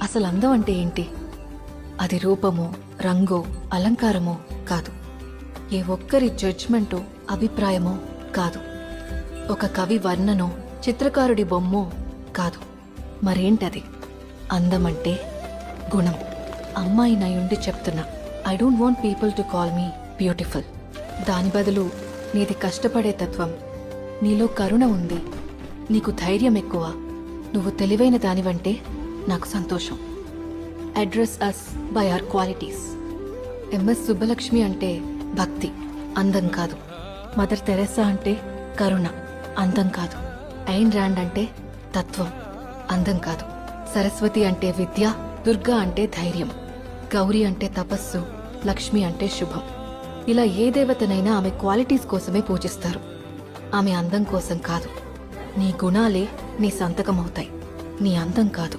అసలు అందం అంటే ఏంటి? అది రూపమో, రంగో, అలంకారమో కాదు. ఏ ఒక్కరి జడ్జ్మెంటో, అభిప్రాయమో కాదు. ఒక కవి వర్ణనో, చిత్రకారుడి బొమ్మో కాదు. మరేంటది? అందమంటే గుణం. అమ్మాయి నయుండి చెప్తున్నా, I don't want people to call me beautiful. దాని బదులు నీది కష్టపడే తత్వం, నీలో కరుణ ఉంది, నీకు ధైర్యం ఎక్కువ, నువ్వు తెలివైన దానివంటే నాకు సంతోషం. Address us by our qualities. MS Subbulakshmi అంటే భక్తి, అందం కాదు. మదర్ తెరెసా అంటే కరుణ, అందం కాదు. ఐన్ ర్యాండ్ అంటే తత్వం, అందం కాదు. సరస్వతి అంటే విద్య, దుర్గా అంటే ధైర్యం, గౌరీ అంటే తపస్సు, లక్ష్మి అంటే శుభం. ఇలా ఏ దేవతనైనా ఆమె క్వాలిటీస్ కోసమే పూజిస్తారు, ఆమె అందం కోసం కాదు. నీ గుణాలే నీ సంతకమవుతాయి, నీ అందం కాదు.